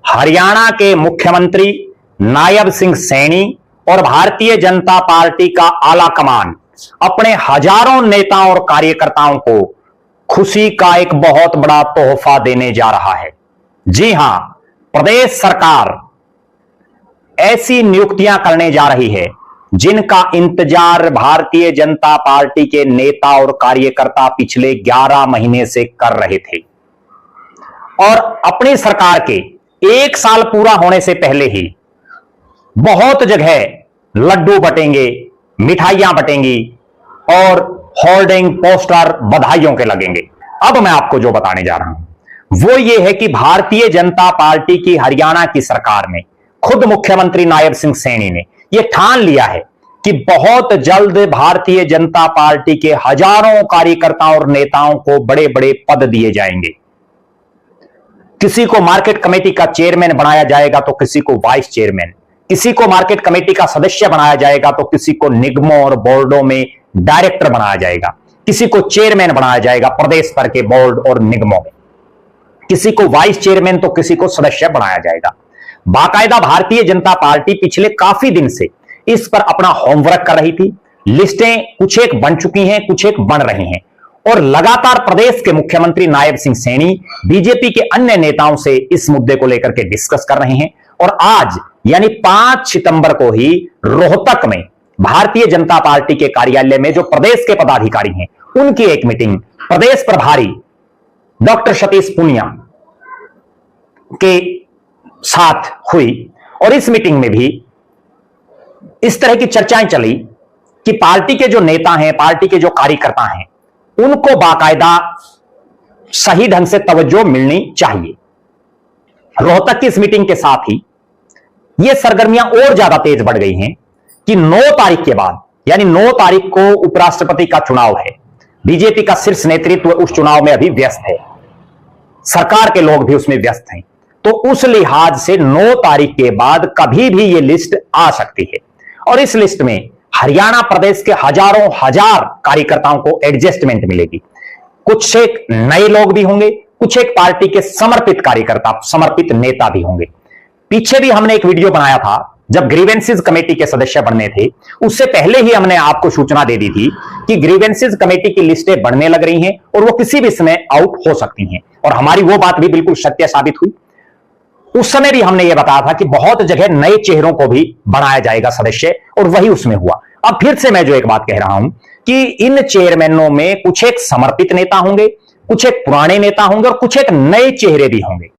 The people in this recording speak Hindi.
हरियाणा के मुख्यमंत्री नायब सिंह सैनी और भारतीय जनता पार्टी का आला कमान अपने हजारों नेताओं और कार्यकर्ताओं को खुशी का एक बहुत बड़ा तोहफा देने जा रहा है। जी हां, प्रदेश सरकार ऐसी नियुक्तियां करने जा रही है जिनका इंतजार भारतीय जनता पार्टी के नेता और कार्यकर्ता पिछले 11 महीने से कर रहे थे। और अपनी सरकार के 1 साल पूरा होने से पहले ही बहुत जगह लड्डू बटेंगे, मिठाइयां बटेंगी और होर्डिंग पोस्टर बधाइयों के लगेंगे। अब मैं आपको जो बताने जा रहा हूं वो ये है कि भारतीय जनता पार्टी की हरियाणा की सरकार ने, खुद मुख्यमंत्री नायब सिंह सैनी ने यह ठान लिया है कि बहुत जल्द भारतीय जनता पार्टी के हजारों कार्यकर्ताओं और नेताओं को बड़े बड़े पद दिए जाएंगे। किसी को मार्केट कमेटी का चेयरमैन बनाया जाएगा तो किसी को वाइस चेयरमैन, किसी को मार्केट कमेटी का सदस्य बनाया जाएगा तो किसी को निगमों और बोर्डों में डायरेक्टर बनाया जाएगा, किसी को चेयरमैन बनाया जाएगा प्रदेश स्तर के बोर्ड और निगमों में, किसी को वाइस चेयरमैन तो किसी को सदस्य बनाया जाएगा। बाकायदा भारतीय जनता पार्टी पिछले काफी दिन से इस पर अपना होमवर्क कर रही थी। लिस्टें कुछ एक बन चुकी हैं, कुछ एक बन रही हैं और लगातार प्रदेश के मुख्यमंत्री नायब सिंह सैनी बीजेपी के अन्य नेताओं से इस मुद्दे को लेकर के डिस्कस कर रहे हैं। और आज यानी 5 सितंबर को ही रोहतक में भारतीय जनता पार्टी के कार्यालय में जो प्रदेश के पदाधिकारी हैं उनकी एक मीटिंग प्रदेश प्रभारी डॉक्टर सतीश पुनिया के साथ हुई। और इस मीटिंग में भी इस तरह की चर्चाएं चली कि पार्टी के जो नेता हैं, पार्टी के जो कार्यकर्ता हैं, उनको बाकायदा सही ढंग से तवज्जो मिलनी चाहिए। रोहतक की इस मीटिंग के साथ ही ये सरगर्मियां और ज्यादा तेज बढ़ गई हैं कि 9 तारीख के बाद यानी 9 तारीख को उपराष्ट्रपति का चुनाव है। बीजेपी का शीर्ष नेतृत्व उस चुनाव में अभी व्यस्त है, सरकार के लोग भी उसमें व्यस्त हैं। तो उस लिहाज से 9 तारीख के बाद कभी भी ये लिस्ट आ सकती है और इस लिस्ट में हरियाणा प्रदेश के हजारों हजार कार्यकर्ताओं को एडजस्टमेंट मिलेगी। कुछ एक नए लोग भी होंगे, कुछ एक पार्टी के समर्पित कार्यकर्ता, समर्पित नेता भी होंगे। पीछे भी हमने एक वीडियो बनाया था जब ग्रीवेंसेस कमेटी के सदस्य बनने थे, उससे पहले ही हमने आपको सूचना दे दी थी कि ग्रीवेंसेस कमेटी की लिस्टें बढ़ने लग रही हैं और वो किसी भी समय आउट हो सकती हैं और हमारी वो बात भी बिल्कुल सत्य साबित हुई। उस समय भी हमने ये बताया था कि बहुत जगह नए चेहरों को भी बनाया जाएगा सदस्य और वही उसमें हुआ। अब फिर से मैं जो एक बात कह रहा हूं कि इन चेयरमैनों में कुछ एक समर्पित नेता होंगे, कुछ एक पुराने नेता होंगे और कुछ एक नए चेहरे भी होंगे।